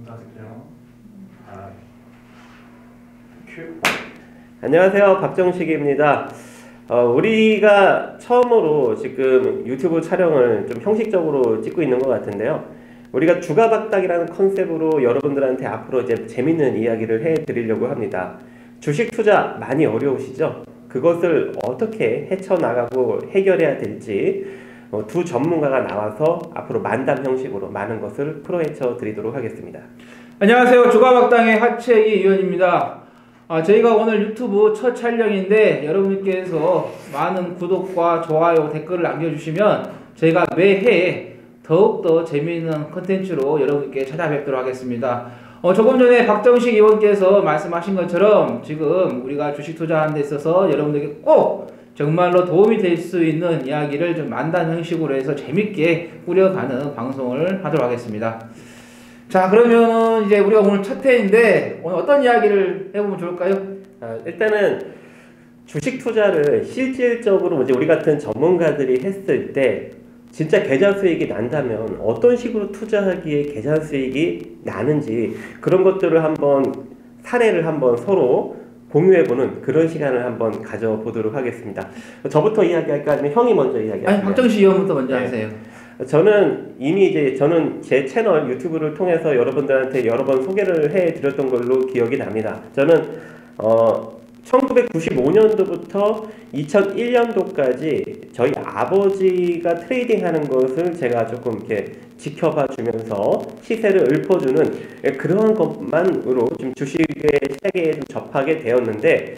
부탁드려요. 큐. 안녕하세요, 박정식입니다. 우리가 처음으로 지금 유튜브 촬영을 좀 형식적으로 찍고 있는 것 같은데요. 우리가 주가박당이라는 컨셉으로 여러분들한테 앞으로 이제 재밌는 이야기를 해드리려고 합니다. 주식 투자 많이 어려우시죠? 그것을 어떻게 헤쳐나가고 해결해야 될지 두 전문가가 나와서 앞으로 만담 형식으로 많은 것을 풀어헤쳐 드리도록 하겠습니다. 안녕하세요. 주가박당의 하채기 의원입니다. 저희가 오늘 유튜브 첫 촬영인데 여러분께서 많은 구독과 좋아요, 댓글을 남겨주시면 저희가 매해 더욱더 재미있는 컨텐츠로 여러분께 찾아뵙도록 하겠습니다. 조금 전에 박정식 의원께서 말씀하신 것처럼 지금 우리가 주식 투자하는 데 있어서 여러분들에게 꼭 정말로 도움이 될 수 있는 이야기를 좀 만담 형식으로 해서 재밌게 꾸려가는 방송을 하도록 하겠습니다. 자, 그러면 이제 우리가 오늘 첫 회인데 오늘 어떤 이야기를 해보면 좋을까요? 일단은 주식 투자를 실질적으로 이제 우리 같은 전문가들이 했을 때 진짜 계좌 수익이 난다면 어떤 식으로 투자하기에 계좌 수익이 나는지 그런 것들을 한번 사례를 한번 서로 공유해보는 그런 시간을 한번 가져보도록 하겠습니다. 저부터 이야기할까 아니면 형이 먼저 이야기할까요? 아니, 박정식 의원부터 먼저 하세요. 저는 이미 저는 제 채널 유튜브를 통해서 여러분들한테 여러 번 소개를 해드렸던 걸로 기억이 납니다. 저는 1995년도부터 2001년도까지 저희 아버지가 트레이딩하는 것을 제가 조금 이렇게 지켜봐 주면서 시세를 읊어주는 그러한 것만으로 좀 주식의 세계에 좀 접하게 되었는데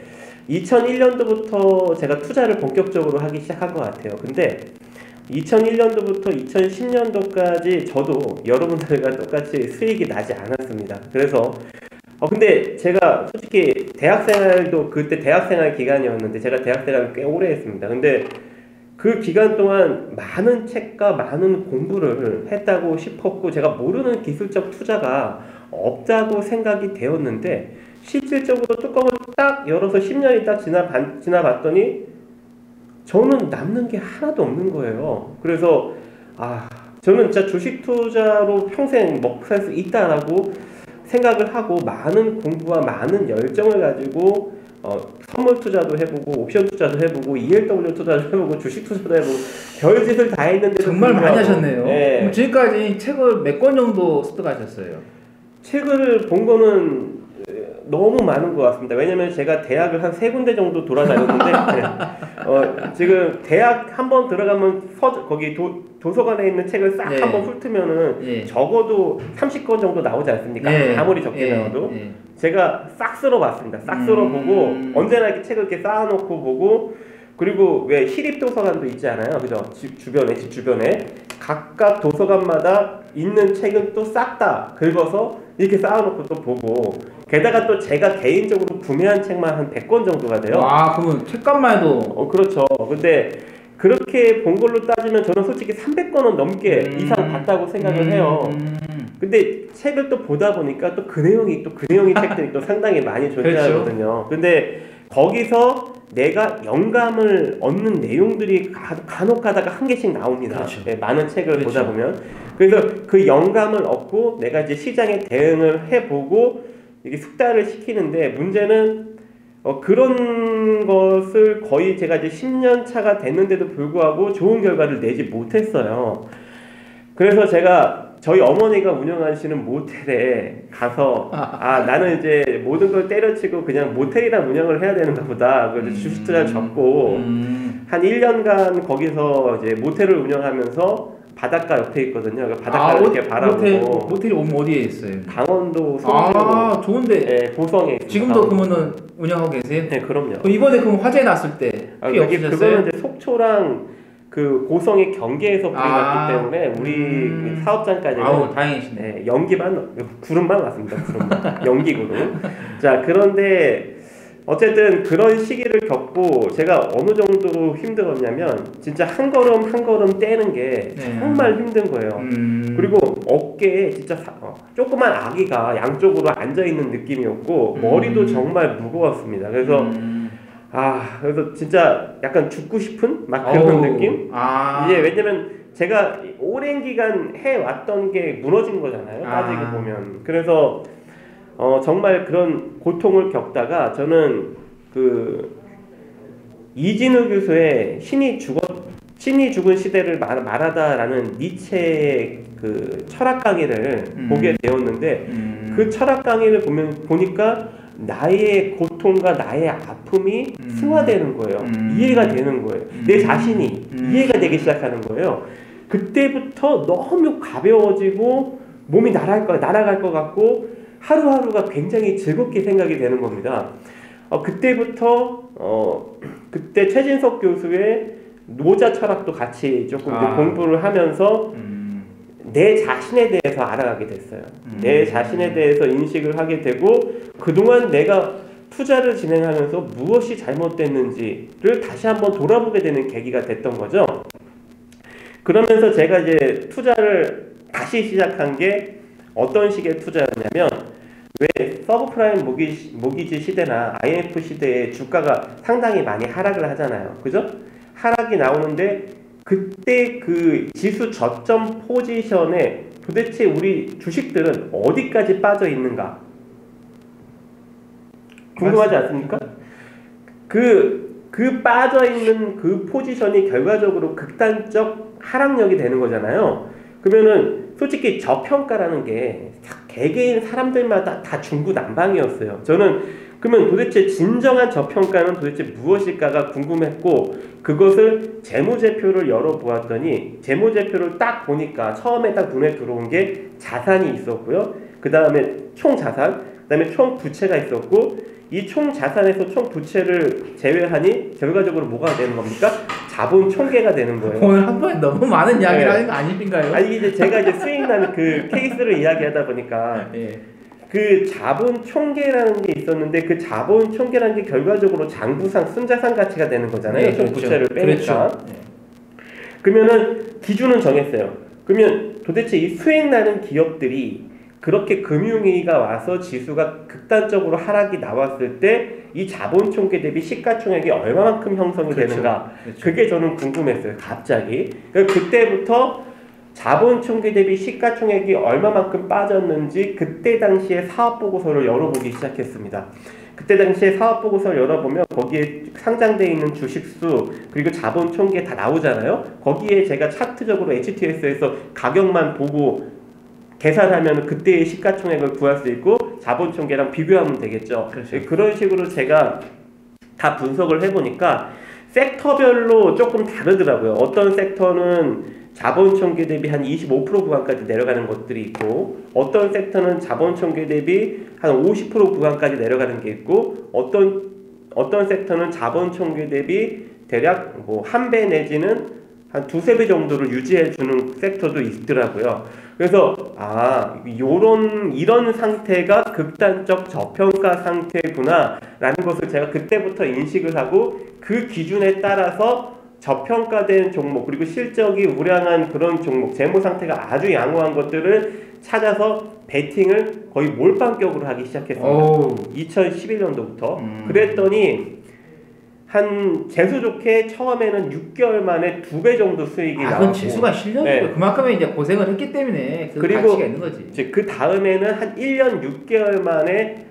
2001년도부터 제가 투자를 본격적으로 하기 시작한 것 같아요. 근데 2001년도부터 2010년도까지 저도 여러분들과 똑같이 수익이 나지 않았습니다. 그래서 근데 제가 솔직히 대학생활도 그때 대학생활 기간이었는데 제가 대학생활을 꽤 오래 했습니다. 근데 그 기간 동안 많은 책과 많은 공부를 했다고 싶었고 제가 모르는 기술적 투자가 없다고 생각이 되었는데 실질적으로 뚜껑을 딱 열어서 10년이 딱 지나봤더니 저는 남는 게 하나도 없는 거예요. 그래서 저는 진짜 주식 투자로 평생 먹고 살 수 있다라고 생각을 하고 많은 공부와 많은 열정을 가지고 선물 투자도 해보고 옵션 투자도 해보고 ELW 투자도 해보고 주식 투자도 해보고 별짓을 다 했는데 정말 많이 하셨네요. 네. 그럼 지금까지 책을 몇 권 정도 습득하셨어요? 책을 본 거는 너무 많은 것 같습니다. 왜냐면 제가 대학을 한 3군데 정도 돌아다녔는데 지금 대학 한번 들어가면 거기 도서관에 있는 책을 싹 한번 훑으면은 적어도 30권 정도 나오지 않습니까? 아무리 적게 나와도 제가 싹 쓸어봤습니다. 싹 쓸어보고 언제나 이렇게 책을 이렇게 쌓아놓고 보고 그리고 왜 시립도서관도 있지 않아요? 그죠? 집 주변에 각각 도서관마다 있는 책은 또 싹 다 긁어서 이렇게 쌓아놓고 또 보고 게다가 또 제가 개인적으로 구매한 책만 한 100권 정도가 돼요. 그러면 책값만 해도 그렇죠. 근데 그렇게 본 걸로 따지면 저는 솔직히 300권은 넘게 이상 봤다고 생각을 해요. 근데 책을 또 보다 보니까 또 그 내용이 책들이 또 상당히 많이 존재하거든요. 그렇죠. 근데 거기서 내가 영감을 얻는 내용들이 간혹 가다가 한 개씩 나옵니다. 그렇죠. 많은 책을 보다 보면. 그래서 그 영감을 얻고 내가 이제 시장에 대응을 해보고 이게 숙달을 시키는데 문제는 그런 것을 거의 제가 이제 10년 차가 됐는데도 불구하고 좋은 결과를 내지 못했어요. 그래서 제가 저희 어머니가 운영하시는 모텔에 가서 나는 이제 모든 걸 때려치고 그냥 모텔이랑 운영을 해야 되는가 보다. 그래서 주식 투자를 접고 한 1년간 거기서 이제 모텔을 운영하면서 바닷가 옆에 있거든요. 바닷가를 이렇게 바라보고. 모텔이 어디에 있어요? 강원도 송도. 좋은데. 고성에 있습니다. 지금도 그러면은 운영하고 계세요? 네, 그럼요. 이번에 그럼 화재 났을 때 피해 없으셨어요? 그거는 이제 속초랑 그 고성이 경계에서 불이 났기 때문에 우리 사업장까지는 다행이시네. 구름만 왔습니다. 구름만. 연기구름. 자, 그런데 어쨌든 그런 시기를 겪고 제가 어느 정도 힘들었냐면 진짜 한 걸음 한 걸음 떼는 게 정말 힘든 거예요. 그리고 어깨에 진짜 조그만 아기가 양쪽으로 앉아있는 느낌이었고 머리도 정말 무거웠습니다. 그래서 그래서 진짜 약간 죽고 싶은 막 그런 느낌? 이제 왜냐면 제가 오랜 기간 해왔던 게 무너진 거잖아요. 따지고 보면. 그래서 정말 그런 고통을 겪다가 저는 그 이진우 교수의 신이 죽은 시대를 말하다라는 니체의 그 철학 강의를 보게 되었는데 그 철학 강의를 보니까 나의 고통과 나의 아픔이 승화되는 거예요. 이해가 되는 거예요. 내 자신이 이해가 되기 시작하는 거예요. 그때부터 너무 가벼워지고 몸이 날아갈 것 같고 하루하루가 굉장히 즐겁게 생각이 되는 겁니다. 그때부터 그때 최진석 교수의 노자 철학도 같이 조금 공부를 하면서 내 자신에 대해서 알아가게 됐어요. 내 자신에 대해서 인식을 하게 되고 그동안 내가 투자를 진행하면서 무엇이 잘못됐는지를 다시 한번 돌아보게 되는 계기가 됐던 거죠. 그러면서 제가 이제 투자를 다시 시작한 게 어떤 식의 투자였냐면 왜 서브프라임 모기지 시대나 IMF 시대에 주가가 상당히 많이 하락을 하잖아요. 그죠? 하락이 나오는데 그때 그 지수 저점 포지션에 도대체 우리 주식들은 어디까지 빠져 있는가? 궁금하지 않습니까? 그 빠져 있는 그 포지션이 결과적으로 극단적 하락력이 되는 거잖아요. 그러면은 솔직히 저평가라는 게 개개인 사람들마다 다 중구난방이었어요. 저는 그러면 도대체 진정한 저평가는 도대체 무엇일까가 궁금했고 그것을 재무제표를 열어보았더니 재무제표를 딱 보니까 처음에 딱 눈에 들어온 게 자산이 있었고요. 그 다음에 총자산, 그 다음에 총부채가 있었고 이 총자산에서 총부채를 제외하니 결과적으로 뭐가 되는 겁니까? 자본 총계가 되는 거예요. 오늘 한 번에 너무 많은 이야기를 하는 거 아닌가요? 아니 이제 제가 이제 수익 나는 그 케이스를 이야기하다 보니까 그 자본 총계라는 게 있었는데 그 자본 총계라는 게 결과적으로 장부상 순자산 가치가 되는 거잖아요. 총부채를 빼니까. 그러면은 기준은 정했어요. 그러면 도대체 이 수익 나는 기업들이 그렇게 금융위기가 와서 지수가 극단적으로 하락이 나왔을 때 이 자본 총계 대비 시가총액이 얼마만큼 형성이 되는가 그게 저는 궁금했어요. 갑자기 그때부터 자본 총계 대비 시가총액이 얼마만큼 빠졌는지 그때 당시에 사업보고서를 열어보기 시작했습니다. 그때 당시에 사업보고서를 열어보면 거기에 상장되어 있는 주식수 그리고 자본 총계 다 나오잖아요. 거기에 제가 차트적으로 HTS에서 가격만 보고 계산하면 그때의 시가총액을 구할 수 있고 자본총계랑 비교하면 되겠죠. 그렇죠. 그런 식으로 제가 다 분석을 해보니까 섹터별로 조금 다르더라고요. 어떤 섹터는 자본총계 대비 한 25% 구간까지 내려가는 것들이 있고 어떤 섹터는 자본총계 대비 한 50% 구간까지 내려가는 게 있고 어떤 섹터는 자본총계 대비 대략 뭐 한 배 내지는 한 두세 배 정도를 유지해주는 섹터도 있더라고요. 그래서 이런 상태가 극단적 저평가 상태구나 라는 것을 제가 그때부터 인식을 하고 그 기준에 따라서 저평가된 종목 그리고 실적이 우량한 그런 종목 재무 상태가 아주 양호한 것들을 찾아서 베팅을 거의 몰빵격으로 하기 시작했습니다. 2011년도부터 그랬더니 한 재수 좋게 처음에는 6개월 만에 2배 정도 수익이 나왔고 그건 재수가 실력이고 그만큼 이제 고생을 했기 때문에 그 그리고 가치가 있는 거지. 그 다음에는 한 1년 6개월 만에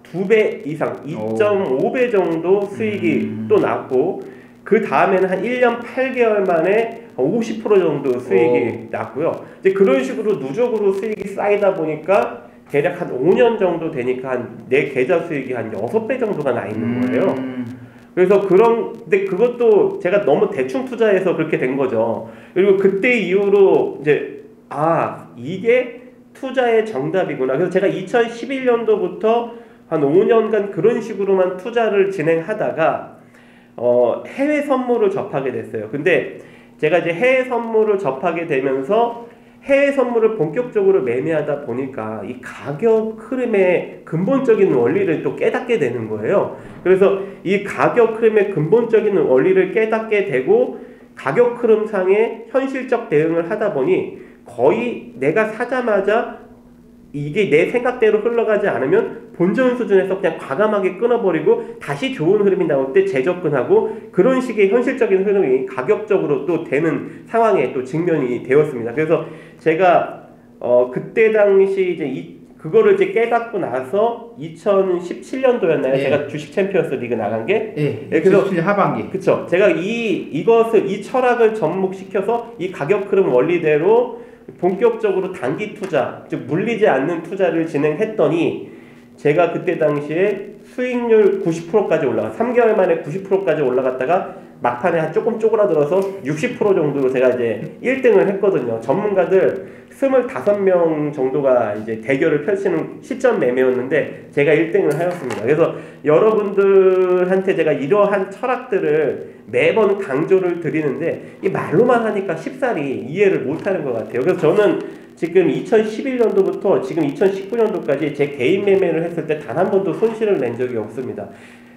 2배 이상 2.5배 정도 수익이 또 났고 그 다음에는 한 1년 8개월 만에 50% 정도 수익이 났고요. 이제 그런 식으로 누적으로 수익이 쌓이다 보니까 대략 한 5년 정도 되니까 내 계좌 수익이 한 6배 정도가 나 있는 거예요. 그래서 근데 그것도 제가 너무 대충 투자해서 그렇게 된 거죠. 그리고 그때 이후로 이제 이게 투자의 정답이구나. 그래서 제가 2011년도부터 한 5년간 그런 식으로만 투자를 진행하다가 해외 선물을 접하게 됐어요. 근데 제가 이제 해외 선물을 접하게 되면서 해외 선물을 본격적으로 매매하다 보니까 이 가격 흐름의 근본적인 원리를 또 깨닫게 되는 거예요. 그래서 이 가격 흐름의 근본적인 원리를 깨닫게 되고 가격 흐름상의 현실적 대응을 하다 보니 거의 내가 사자마자 이게 내 생각대로 흘러가지 않으면 본전 수준에서 그냥 과감하게 끊어버리고 다시 좋은 흐름이 나올 때 재접근하고 그런 식의 현실적인 흐름이 가격적으로 또 되는 상황에 또 직면이 되었습니다. 그래서 제가 그때 당시 이제 그거를 이제 깨닫고 나서 2017년도였나요? 예. 제가 주식 챔피언스 리그 나간 게. 예. 그래서 17년 하반기. 그쵸. 제가 이 철학을 접목시켜서 이 가격 흐름 원리대로 본격적으로 단기 투자, 즉 물리지 않는 투자를 진행했더니 제가 그때 당시에 수익률 90%까지 올라가 3개월 만에 90%까지 올라갔다가 막판에 한 조금 쪼그라들어서 60% 정도로 제가 이제 1등을 했거든요. 전문가들 25명 정도가 이제 대결을 펼치는 시점 매매였는데 제가 1등을 하였습니다. 그래서 여러분들한테 제가 이러한 철학들을 매번 강조를 드리는데 이 말로만 하니까 쉽사리 이해를 못하는 것 같아요. 그래서 저는 지금 2011년도부터 지금 2019년도까지 제 개인 매매를 했을 때 단 한 번도 손실을 낸 적이 없습니다.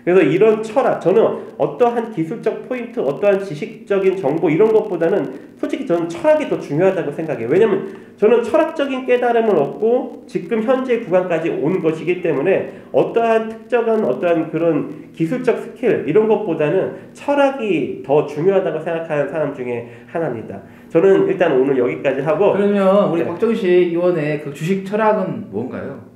그래서 이런 철학, 저는 어떠한 기술적 포인트, 어떠한 지식적인 정보 이런 것보다는 솔직히 저는 철학이 더 중요하다고 생각해요. 왜냐면 저는 철학적인 깨달음을 얻고 지금 현재 구간까지 온 것이기 때문에 어떠한 특정한 어떠한 그런 기술적 스킬 이런 것보다는 철학이 더 중요하다고 생각하는 사람 중에 하나입니다. 저는 일단 오늘 여기까지 하고 그러면 우리 네. 박정식 의원의 그 주식 철학은 뭔가요?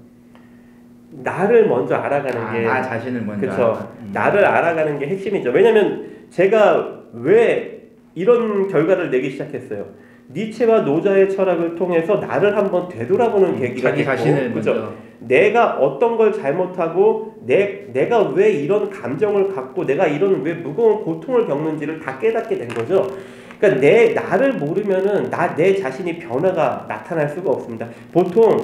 나를 먼저 알아가는 게 나 자신을 먼저 그쵸. 나를 알아가는 게 핵심이죠. 왜냐면 제가 왜 이런 결과를 내기 시작했어요. 니체와 노자의 철학을 통해서 나를 한번 되돌아보는 계기가 자기 됐고, 자신을 그죠? 먼저 내가 어떤 걸 잘못하고 내가 왜 이런 감정을 갖고 내가 이런 왜 무거운 고통을 겪는지를 다 깨닫게 된 거죠. 그러니까 나를 모르면은 내 자신이 변화가 나타날 수가 없습니다. 보통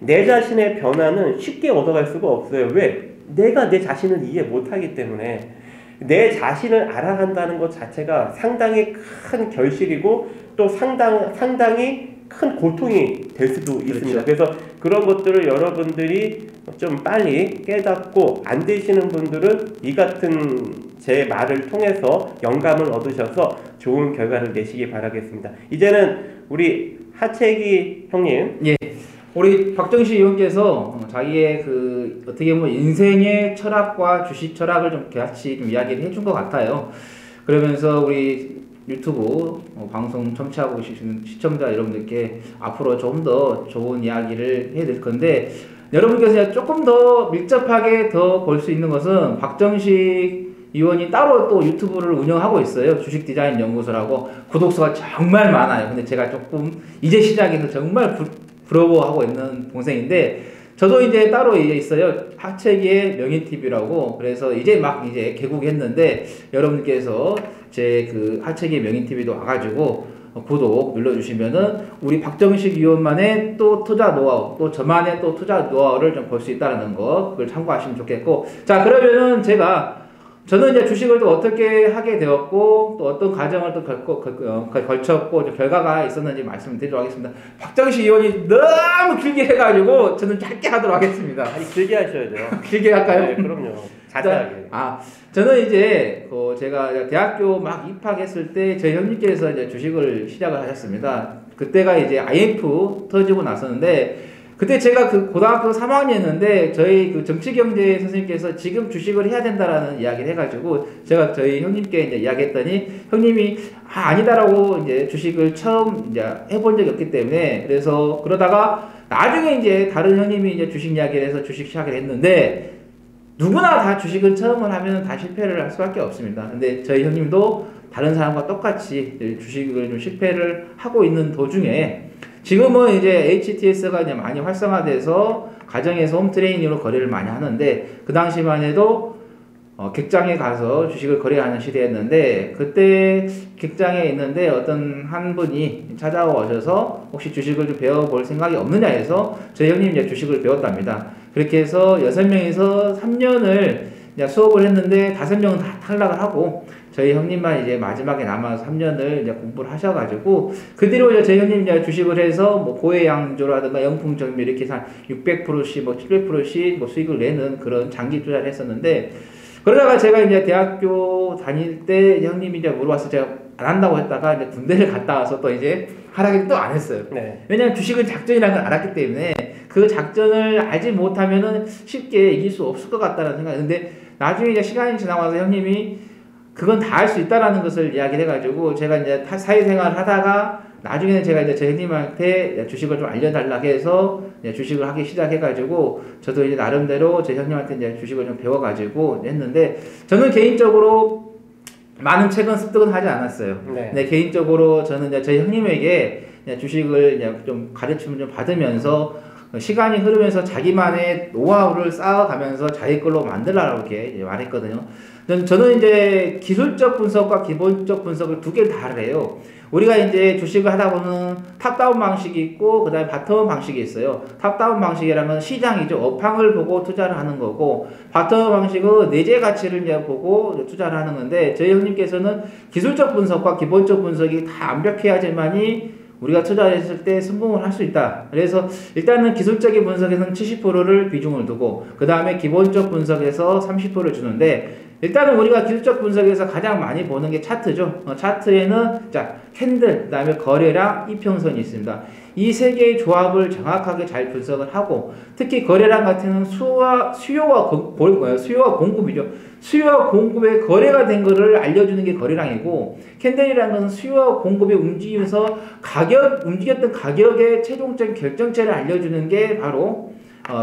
내 자신의 변화는 쉽게 얻어갈 수가 없어요. 왜? 내가 내 자신을 이해 못하기 때문에. 내 자신을 알아간다는 것 자체가 상당히 큰 결실이고 또 상당히 큰 고통이 될 수도 있습니다. 그래서 그런 것들을 여러분들이 좀 빨리 깨닫고 안 되시는 분들은 이 같은 제 말을 통해서 영감을 얻으셔서 좋은 결과를 내시기 바라겠습니다. 이제는 우리 하채기 형님. 예. 우리 박정식 의원께서 자기의 그 어떻게 보면 인생의 철학과 주식 철학을 좀 같이 좀 이야기를 해준 것 같아요. 그러면서 우리 유튜브 방송 청취하고 계시는 시청자 여러분들께 앞으로 좀 더 좋은 이야기를 해드릴 건데 여러분께서 조금 더 밀접하게 더 볼 수 있는 것은 박정식 의원이 따로 또 유튜브를 운영하고 있어요. 주식 디자인 연구소라고 구독수가 정말 많아요. 근데 제가 조금 이제 시작해서 정말 부러워하고 있는 동생인데 저도 이제 따로 있어요. 하채기의 명인TV라고. 그래서 이제 개국했는데 여러분께서 제 그 하채기의 명인TV도 와가지고 구독 눌러주시면은 우리 박정식 의원만의 또 투자 노하우, 또 저만의 또 투자 노하우를 좀 볼 수 있다는 거 그걸 참고하시면 좋겠고. 자, 그러면은 저는 이제 주식을 또 어떻게 하게 되었고 또 어떤 과정을 또 걸쳤고 결과가 있었는지 말씀드리도록 하겠습니다. 박정식 의원이 너무 길게 해가지고 저는 짧게 하도록 하겠습니다. 아니 길게 하셔야 돼요. 길게 할까요? 네, 그럼요. 자세하게. 저는 이제 제가 대학교 막 입학했을 때 저희 형님께서 이제 주식을 시작을 하셨습니다. 그때가 이제 IMF 터지고 나섰는데 그때 제가 그 고등학교 3학년이었는데 저희 그 정치경제 선생님께서 지금 주식을 해야 된다라는 이야기를 해가지고 제가 저희 형님께 이제 이야기했더니 형님이 아니다라고 이제 주식을 처음 이제 해본 적이 없기 때문에 그래서 그러다가 나중에 이제 다른 형님이 이제 주식 이야기를 해서 주식 시작을 했는데 누구나 다 주식은 처음을 하면 다 실패를 할 수밖에 없습니다. 근데 저희 형님도 다른 사람과 똑같이 주식을 좀 실패를 하고 있는 도중에 지금은 이제 HTS가 이제 많이 활성화돼서 가정에서 홈트레이닝으로 거래를 많이 하는데 그 당시만 해도 객장에 가서 주식을 거래하는 시대였는데 그때 객장에 있는데 어떤 한 분이 찾아오셔서 혹시 주식을 좀 배워볼 생각이 없느냐 해서 저희 형님이 이제 주식을 배웠답니다. 그렇게 해서 6명이서 3년을 이제 수업을 했는데 5명은 다 탈락을 하고 저희 형님만 이제 마지막에 남아서 3년을 이제 공부를 하셔가지고 그 뒤로 이제 저희 형님 이제 주식을 해서 뭐 고해양조라든가 영풍정밀 이렇게 해서 한 600%씩 뭐 700%씩 뭐 수익을 내는 그런 장기 투자를 했었는데 그러다가 제가 이제 대학교 다닐 때 형님이 이제 물어와서 제가 안 한다고 했다가 이제 군대를 갔다 와서 또 이제 하라기를 또 안 했어요. 네. 왜냐면 주식은 작전이라는 걸 알았기 때문에 그 작전을 알지 못하면은 쉽게 이길 수 없을 것 같다는 생각이 드는데 나중에 이제 시간이 지나와서 형님이 그건 다 할 수 있다라는 것을 이야기를 해가지고 제가 이제 사회생활을 하다가 나중에는 제가 이제 제 형님한테 주식을 좀 알려달라고 해서 이제 주식을 하기 시작해가지고 저도 이제 나름대로 제 형님한테 이제 주식을 좀 배워가지고 했는데 저는 개인적으로 많은 책은 습득은 하지 않았어요. 네. 네, 개인적으로 저는 이제 제 형님에게 주식을 이제 좀 가르침을 좀 받으면서 시간이 흐르면서 자기만의 노하우를 쌓아가면서 자기 걸로 만들라고 이렇게 말했거든요. 저는 이제 기술적 분석과 기본적 분석을 두 개를 다 해요. 우리가 이제 주식을 하다 보면 탑다운 방식이 있고 그 다음에 바텀 방식이 있어요. 탑다운 방식이라면 시장이죠. 업황을 보고 투자를 하는 거고 바텀 방식은 내재 가치를 이제 보고 투자를 하는 건데 저희 형님께서는 기술적 분석과 기본적 분석이 다 완벽해야지만이 우리가 투자했을 때 성공을 할 수 있다. 그래서 일단은 기술적인 분석에서는 70%를 비중을 두고 그 다음에 기본적 분석에서 30%를 주는데 일단은 우리가 기술적 분석에서 가장 많이 보는 게 차트죠. 차트에는 자 캔들, 그 다음에 거래량, 이평선이 있습니다. 이 세 개의 조합을 정확하게 잘 분석을 하고 특히 거래량 같은 경우는 수요와 공급이죠. 수요와 공급의 거래가 된 거를 알려주는 게 거래량이고 캔들이라는 것은 수요와 공급이 움직이면서 움직였던 가격의 최종적인 결정체를 알려주는 게 바로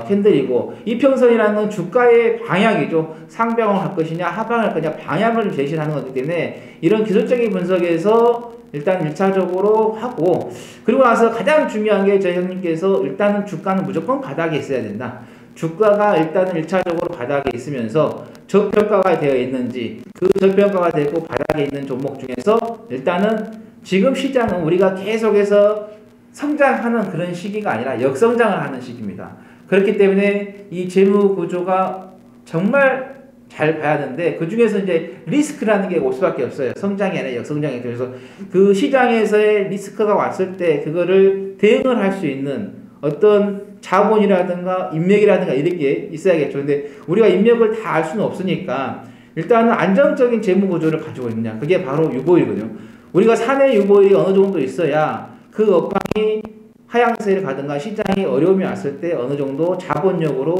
캔들이고 이평선이라는 건 주가의 방향이죠. 상방을 할 것이냐 하방을 할 거냐 방향을 제시하는 거기 때문에 이런 기술적인 분석에서 일단 1차적으로 하고 그리고 나서 가장 중요한 게 저희 형님께서 일단은 주가는 무조건 바닥에 있어야 된다. 주가가 일단은 1차적으로 바닥에 있으면서 저평가가 되어 있는지 그 저평가가 되고 바닥에 있는 종목 중에서 일단은 지금 시장은 우리가 계속해서 성장하는 그런 시기가 아니라 역성장을 하는 시기입니다. 그렇기 때문에 이 재무 구조가 정말 잘 봐야 하는데 그 중에서 이제 리스크라는 게 올 수밖에 없어요. 성장이 아니라 역성장이. 그래서 그 시장에서의 리스크가 왔을 때 그거를 대응을 할 수 있는 어떤 자본이라든가 인맥이라든가 이런 게 있어야겠죠. 근데 우리가 인맥을 다 알 수는 없으니까 일단은 안정적인 재무 구조를 가지고 있느냐. 그게 바로 유보율이거든요. 우리가 사내 유보율이 어느 정도 있어야 그 업황이 하향세를 가든가 시장이 어려움이 왔을 때 어느 정도 자본력으로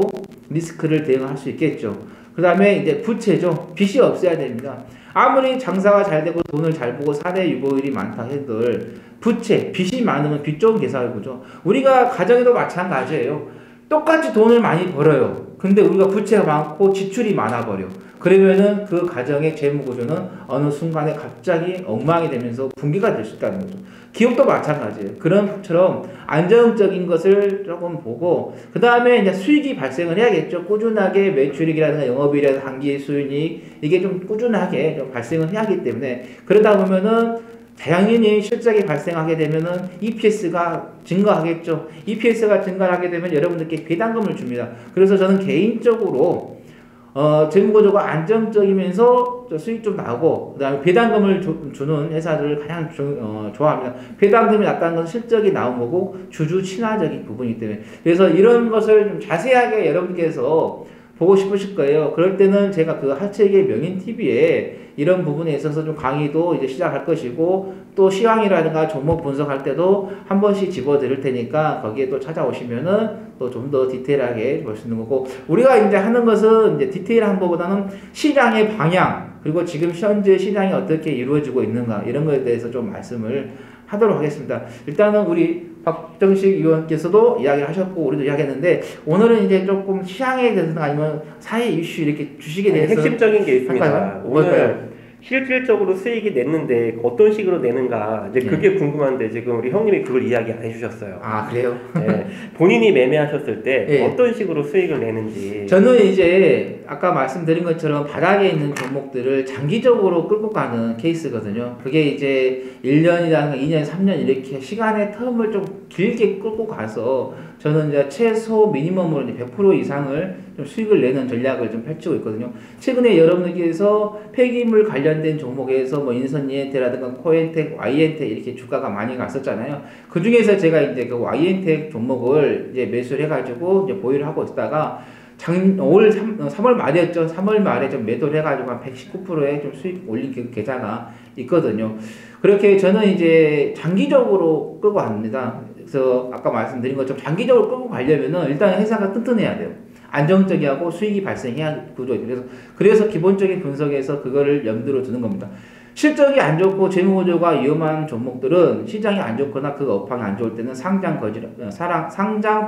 리스크를 대응할 수 있겠죠. 그 다음에 이제 부채죠. 빚이 없어야 됩니다. 아무리 장사가 잘 되고 돈을 잘 보고 사내 유보율이 많다 해도 부채, 빚이 많으면 빚 좋은 계산이죠. 우리가 가정에도 마찬가지예요. 똑같이 돈을 많이 벌어요. 근데 우리가 부채가 많고 지출이 많아버려. 그러면은 그 가정의 재무구조는 어느 순간에 갑자기 엉망이 되면서 붕괴가 될 수 있다는 거죠. 기업도 마찬가지예요. 그런 것처럼 안정적인 것을 조금 보고 그 다음에 이제 수익이 발생을 해야겠죠. 꾸준하게 매출이익이라든가 영업이익이라든가 한기 수익 이게 좀 꾸준하게 좀 발생을 해야 하기 때문에 그러다 보면은 당연히 실적이 발생하게 되면은 EPS가 증가하겠죠. EPS가 증가하게 되면 여러분들께 배당금을 줍니다. 그래서 저는 개인적으로 재무구조가 안정적이면서 수익 좀 나고 그 다음에 배당금을 주는 회사들을 가장 좋아합니다. 배당금이 낮다는 건 실적이 나온 거고 주주 친화적인 부분이기 때문에 그래서 이런 것을 좀 자세하게 여러분께서 보고 싶으실 거예요. 그럴 때는 제가 그 하체계 명인TV에 이런 부분에 있어서 좀 강의도 이제 시작할 것이고 또 시황이라든가 종목 분석할 때도 한 번씩 집어드릴 테니까 거기에 또 찾아오시면은 또 좀 더 디테일하게 볼 수 있는 거고 우리가 이제 하는 것은 이제 디테일한 것보다는 시장의 방향 그리고 지금 현재 시장이 어떻게 이루어지고 있는가 이런 것에 대해서 좀 말씀을 하도록 하겠습니다. 일단은 우리 박정식 의원께서도 이야기를 하셨고 우리도 이야기했는데 오늘은 이제 조금 시향에 대해서나 아니면 사회 이슈 이렇게 주식에 대해서 핵심적인 게 있습니다. 할까요? 오늘 실질적으로 수익이 냈는데 어떤 식으로 내는가 이제 그게 궁금한데 지금 우리 형님이 그걸 이야기 안 해주셨어요. 아 그래요? 네. 본인이 매매하셨을 때 예. 어떤 식으로 수익을 내는지. 저는 이제 아까 말씀드린 것처럼 바닥에 있는 종목들을 장기적으로 끌고 가는 케이스거든요. 그게 이제 1년이라든가 2년, 3년 이렇게 시간의 텀을 좀 길게 끌고 가서 저는 이제 최소 미니멈으로 이제 100% 이상을 좀 수익을 내는 전략을 좀 펼치고 있거든요. 최근에 여러분들께서 폐기물 관련된 종목에서 뭐 인선이엔텍라든가 코엔텍, 와이엔텍 이렇게 주가가 많이 갔었잖아요. 그 중에서 제가 이제 그 와이엔텍 종목을 이제 매수를 해가지고 이제 보유를 하고 있다가 올 3월 말이었죠. 3월 말에 좀 매도를 해가지고 한 119%의 좀 수익 올린 계좌가 있거든요. 그렇게 저는 이제 장기적으로 끌고 갑니다. 그래서 아까 말씀드린 것처럼 장기적으로 끌고 가려면은 일단 회사가 튼튼해야 돼요. 안정적이고 수익이 발생해야 구조예요. 그래서 기본적인 분석에서 그거를 염두로 두는 겁니다. 실적이 안 좋고 재무구조가 위험한 종목들은 시장이 안 좋거나 그 업황이 안 좋을 때는 상장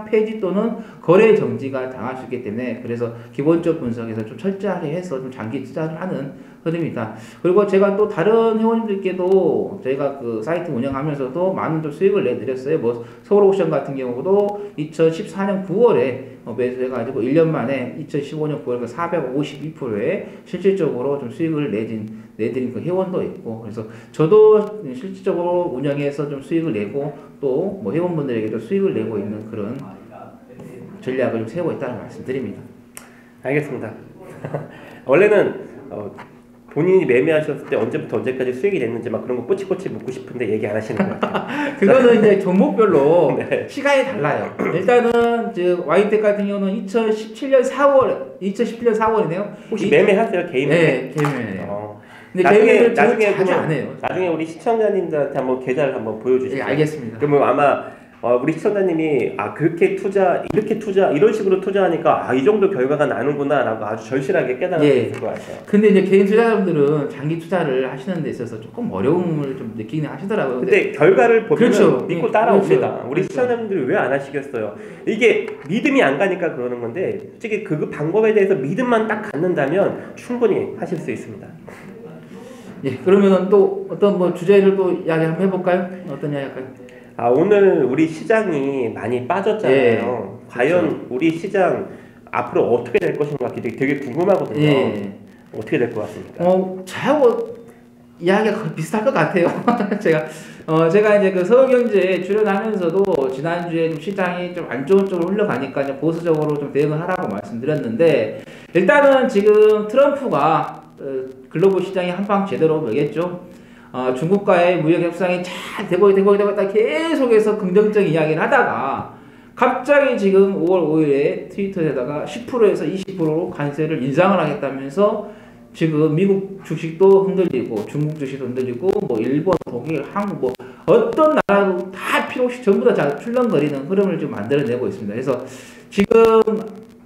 폐지 또는 거래 정지가 당할 수 있기 때문에 그래서 기본적 분석에서 좀 철저하게 해서 좀 장기 투자를 하는 흐름이다. 그리고 제가 또 다른 회원님들께도 저희가 그 사이트 운영하면서도 많은 좀 수익을 내드렸어요. 뭐 서울옥션 같은 경우도 2014년 9월에 매수해가지고 1년 만에 2015년 9월에 452%의 실질적으로 좀 수익을 내드린 그 회원도 있고, 그래서 저도 실질적으로 운영해서 좀 수익을 내고 또 뭐 회원분들에게도 수익을 내고 있는 그런 전략을 좀 세우고 있다는 말씀드립니다. 알겠습니다. 원래는 본인이 매매하셨을 때 언제부터 언제까지 수익이 됐는지 막 그런 거 꼬치꼬치 묻고 싶은데 얘기 안 하시는 것 같아요. 그거는 이제 종목별로 네. 시간이 달라요. 일단은 와이텍 같은 경우는 2017년 4월이네요. 혹시 매매하세요? 개인 매매? 네, 개인 매매요. 근데 나중에 자주 안 해요. 나중에 우리 시청자님들한테 한번 계좌를 한번 보여주시죠. 네, 알겠습니다. 그러면 아마 우리 시청자님이 그렇게 투자 이런 식으로 투자하니까 이 정도 결과가 나는구나라고 아주 절실하게 깨달을 수 있을 것 같아요. 근데 이제 개인 투자자분들은 장기 투자를 하시는 데 있어서 조금 어려움을 좀 느끼긴 하시더라고요. 근데 결과를 보면 그렇죠. 믿고 따라옵니다. 그렇죠. 우리 시청자분들이 왜 안 하시겠어요? 이게 믿음이 안 가니까 그러는 건데 솔직히 그 방법에 대해서 믿음만 딱 갖는다면 충분히 하실 수 있습니다. 예, 그러면 또 어떤 뭐 주제를 또 이야기 한번 해볼까요? 어떤 이야기 할까요? 오늘 우리 시장이 많이 빠졌잖아요. 예, 과연 그렇죠. 우리 시장 앞으로 어떻게 될 것인가 되게 궁금하거든요. 예. 어떻게 될 것 같습니까? 저하고 이야기가 거의 비슷할 것 같아요. 제가 이제 그 서울경제에 출연하면서도 지난주에 좀 시장이 좀 안 좋은 쪽으로 흘러가니까 좀 보수적으로 좀 대응을 하라고 말씀드렸는데, 일단은 지금 트럼프가 글로벌 시장이 한 방 제대로 매겠죠. 중국과의 무역 협상이 잘 되고 계속해서 긍정적인 이야기를 하다가 갑자기 지금 5월 5일에 트위터에다가 10%에서 20%로 관세를 인상을 하겠다면서 지금 미국 주식도 흔들리고 중국 주식도 흔들리고 뭐 일본, 독일, 한국 뭐 어떤 나라도 다 필요 없이 전부 다 출렁거리는 흐름을 좀 만들어내고 있습니다. 그래서 지금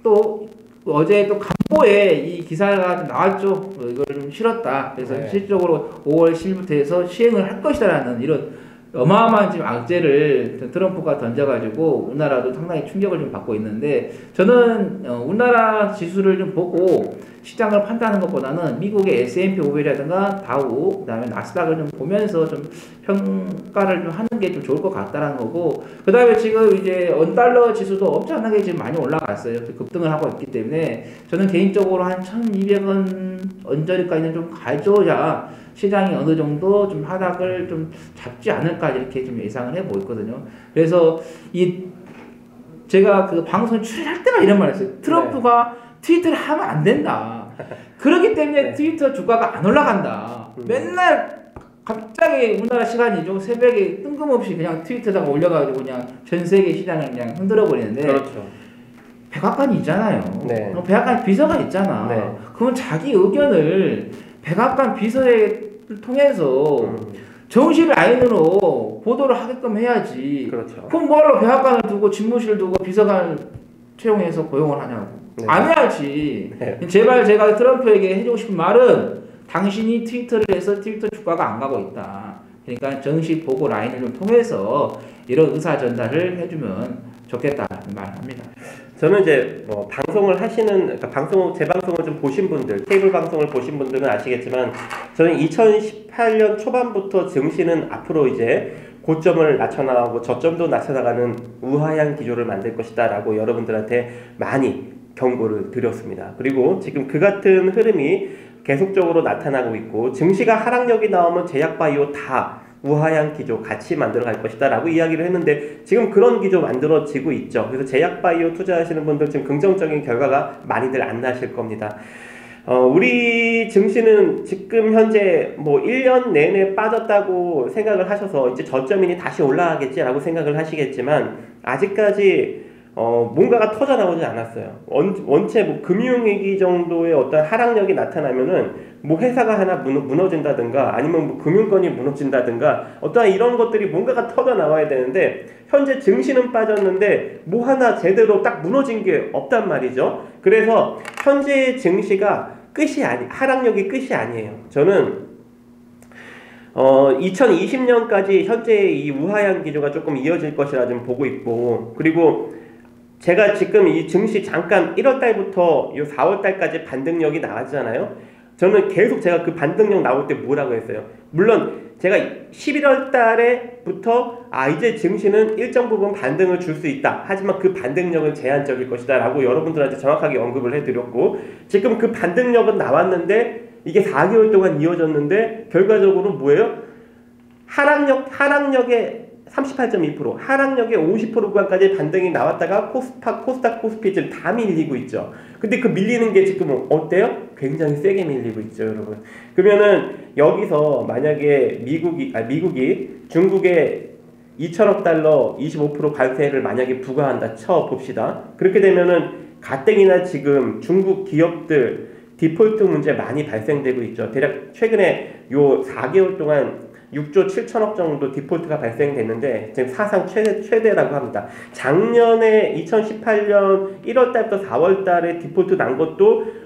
또 어제 또 간보에 이 기사가 좀 나왔죠. 이걸 좀 실었다. 그래서 실질적으로 5월 10일부터 해서 시행을 할 것이다라는 이런 어마어마한 지금 악재를 트럼프가 던져가지고 우리나라도 상당히 충격을 좀 받고 있는데, 저는 우리나라 지수를 좀 보고 시장을 판단하는 것보다는 미국의 S&P 500이라든가 다우, 그다음에 나스닥을 좀 보면서 좀 평가를 좀 하는 게 좀 좋을 것 같다라는 거고, 그다음에 지금 이제 원달러 지수도 엄청나게 지금 많이 올라갔어요. 급등을 하고 있기 때문에 저는 개인적으로 한 1,200원 언저리까지는 좀 가져야 시장이 어느 정도 좀 하락을 좀 잡지 않을까 이렇게 좀 예상을 해보고 있거든요. 그래서 제가 그 방송 출연할 때만 이런 말 했어요. 트럼프가 트위터를 하면 안 된다. 그렇기 때문에 트위터 주가가 안 올라간다. 맨날 갑자기 우리나라 시간이죠. 새벽에 뜬금없이 그냥 트위터에다가 올려가지고 그냥 전 세계 시장을 그냥 흔들어 버리는데. 그렇죠. 백악관이 있잖아요. 백악관 비서가 있잖아. 그러면 자기 의견을 백악관 비서를 통해서 정식 라인으로 보도를 하게끔 해야지. 그렇죠. 그럼 뭐하러 백악관을 두고 집무실을 두고 비서관을 채용해서 고용을 하냐고. 안 해야지. 제발 제가 트럼프에게 해주고 싶은 말은 당신이 트위터를 해서 트위터 주가가 안 가고 있다. 그러니까 정식 보고 라인을 좀 통해서 이런 의사 전달을 해주면 좋겠다는 말을 합니다. 저는 이제 뭐 방송을 하시는, 그러니까 제 방송을 좀 보신 분들, 케이블 방송을 보신 분들은 아시겠지만, 저는 2018년 초반부터 증시는 앞으로 이제 고점을 낮춰나가고 저점도 낮춰나가는 우하향 기조를 만들 것이다 라고 여러분들한테 많이 경고를 드렸습니다. 그리고 지금 그 같은 흐름이 계속적으로 나타나고 있고, 증시가 하락력이 나오면 제약바이오 다 우하향 기조 같이 만들어 갈 것이다 라고 이야기를 했는데, 지금 그런 기조 만들어지고 있죠. 그래서 제약바이오 투자하시는 분들 지금 긍정적인 결과가 많이들 안 나실 겁니다. 우리 증시는 지금 현재 뭐 1년 내내 빠졌다고 생각을 하셔서 이제 저점이니 다시 올라가겠지 라고 생각을 하시겠지만, 아직까지 뭔가가 터져 나오지 않았어요. 원체 뭐 금융위기 정도의 어떤 하락력이 나타나면은 뭐 회사가 하나 무너진다든가 아니면 뭐 금융권이 무너진다든가 어떠한 이런 것들이 뭔가가 터져 나와야 되는데 현재 증시는 빠졌는데 뭐 하나 제대로 딱 무너진 게 없단 말이죠. 그래서 현재의 증시가 하락력이 끝이 아니에요. 저는 2020년까지 현재의 이 우하향 기조가 조금 이어질 것이라 좀 보고 있고, 그리고 제가 지금 이 증시 잠깐 1월달부터 요 4월달까지 반등력이 나왔잖아요. 저는 계속 제가 그 반등력 나올 때 뭐라고 했어요. 물론 제가 11월달에부터 이제 증시는 일정 부분 반등을 줄 수 있다. 하지만 그 반등력은 제한적일 것이다 라고 여러분들한테 정확하게 언급을 해드렸고, 지금 그 반등력은 나왔는데 이게 4개월 동안 이어졌는데 결과적으로 뭐예요? 하락력의 38.2%, 하락력의 50% 구간까지 반등이 나왔다가 코스닥, 코스피 지금 다 밀리고 있죠. 근데 그 밀리는 게 지금 어때요? 굉장히 세게 밀리고 있죠, 여러분. 그러면은 여기서 만약에 미국이 중국에 2천억 달러 25% 관세를 만약에 부과한다 쳐 봅시다. 그렇게 되면은 가뜩이나 지금 중국 기업들 디폴트 문제 많이 발생되고 있죠. 대략 최근에 요 4개월 동안 6조 7천억 정도 디폴트가 발생됐는데 지금 사상 최대라고 합니다. 작년에 2018년 1월달부터 4월달에 디폴트 난 것도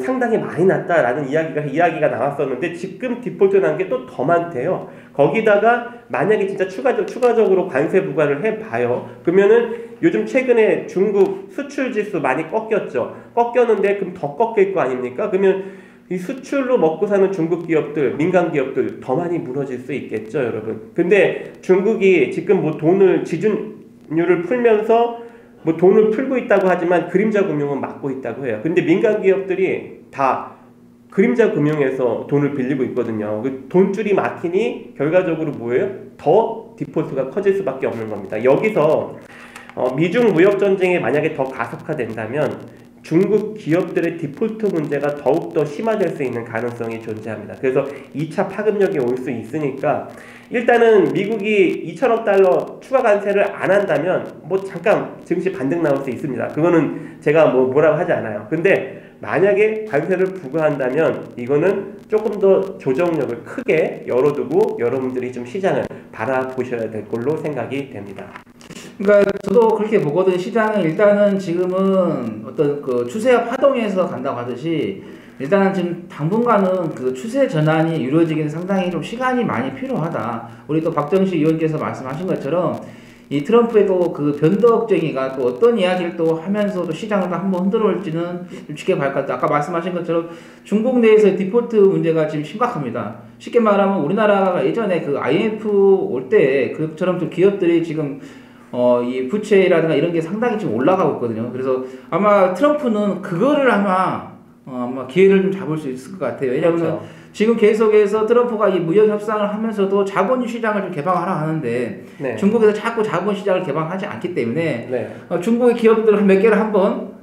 상당히 많이 났다라는 이야기가 나왔었는데 지금 디폴트 난 게 또 더 많대요. 거기다가 만약에 진짜 추가적으로 관세 부과를 해봐요. 그러면은 요즘 최근에 중국 수출 지수 많이 꺾였는데 그럼 더 꺾일 거 아닙니까? 그러면 이 수출로 먹고 사는 중국 기업들, 민간 기업들 더 많이 무너질 수 있겠죠, 여러분. 근데 중국이 지금 뭐 지준율을 풀면서 뭐 돈을 풀고 있다고 하지만 그림자 금융은 막고 있다고 해요. 근데 민간 기업들이 다 그림자 금융에서 돈을 빌리고 있거든요. 그 돈줄이 막히니 결과적으로 뭐예요? 더 디폴트가 커질 수밖에 없는 겁니다. 여기서 미중 무역 전쟁이 만약에 더 가속화된다면 중국 기업들의 디폴트 문제가 더욱더 심화될 수 있는 가능성이 존재합니다. 그래서 2차 파급력이 올 수 있으니까 일단은 미국이 2천억 달러 추가 관세를 안 한다면 뭐 잠깐 증시 반등 나올 수 있습니다. 그거는 제가 뭐라고 하지 않아요. 근데 만약에 관세를 부과한다면 이거는 조금 더 조정력을 크게 열어두고 여러분들이 좀 시장을 바라보셔야 될 걸로 생각이 됩니다. 그러니까 저도 그렇게 보거든요. 시장은 일단은 지금은 어떤 그 추세와 파동에서 간다고 하듯이 일단은 지금 당분간은 그 추세 전환이 이루어지기는 상당히 좀 시간이 많이 필요하다. 우리 또 박정식 의원께서 말씀하신 것처럼 이 트럼프의 그 변덕쟁이가 또 어떤 이야기를 또 하면서 또 시장을 또 한번 흔들어올지는 좀 지켜봐야 할 것 같아요. 아까 말씀하신 것처럼 중국 내에서의 디폴트 문제가 지금 심각합니다. 쉽게 말하면 우리나라가 예전에 그 IMF 올 때 그처럼 좀 기업들이 지금 이 부채라든가 이런 게 상당히 지금 올라가고 있거든요. 그래서 아마 트럼프는 그거를 아마 기회를 좀 잡을 수 있을 것 같아요. 왜냐하면 그렇죠. 지금 계속해서 트럼프가 이 무역 협상을 하면서도 자본 시장을 좀 개방하라 하는데 네. 중국에서 자꾸 자본 시장을 개방하지 않기 때문에 네. 중국의 기업들 몇 개를 한번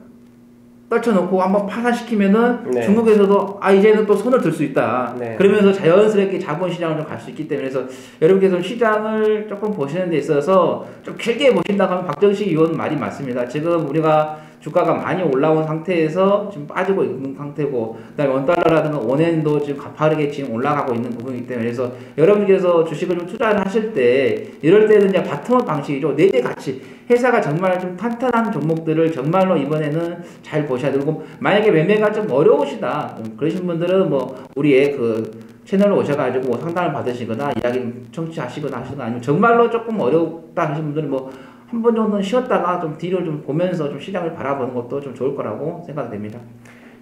떨쳐놓고 한번 파산시키면은 네. 중국에서도 이제는 또 손을 들 수 있다. 네. 그러면서 자연스럽게 자본시장을 좀 갈 수 있기 때문에 그래서 여러분께서 시장을 조금 보시는 데 있어서 좀 길게 보신다고 하면 박정식 의원 말이 맞습니다. 지금 우리가 주가가 많이 올라온 상태에서 지금 빠지고 있는 상태고 그다음에 원달러라든가 원엔도 지금 가파르게 지금 올라가고 있는 부분이기 때문에 그래서 여러분께서 주식을 좀 투자를 하실 때 이럴 때는 그냥 바텀업 방식이죠. 내재 가치 회사가 정말 좀 탄탄한 종목들을 정말로 이번에는 잘 보셔야 되고 만약에 매매가 좀 어려우시다 그러신 분들은 뭐 우리의 그 채널로 오셔가지고 뭐 상담을 받으시거나 이야기 청취하시거나 하시거나 아니면 정말로 조금 어렵다 하신 분들은 뭐 한 번 정도는 쉬었다가 좀 뒤를 좀 보면서 좀 시장을 바라보는 것도 좀 좋을 거라고 생각됩니다.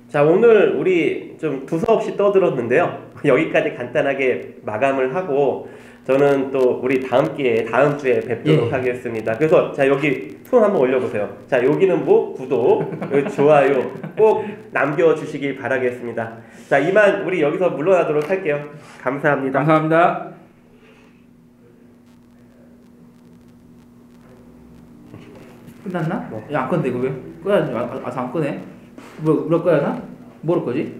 자, 오늘 우리 좀 두서없이 떠들었는데요. 여기까지 간단하게 마감을 하고 저는 또 우리 다음 주에 뵙도록 하겠습니다. 그래서 자, 여기 손 한번 올려보세요. 자, 여기는 뭐 구독, 여기 좋아요 꼭 남겨주시길 바라겠습니다. 자, 이만 우리 여기서 물러나도록 할게요. 감사합니다. 감사합니다. 끝났나? 네. 야, 안 껐는데 이거 왜? 꺼야지. 안 끄네. 뭐 꺼야 하나? 뭐를 거지?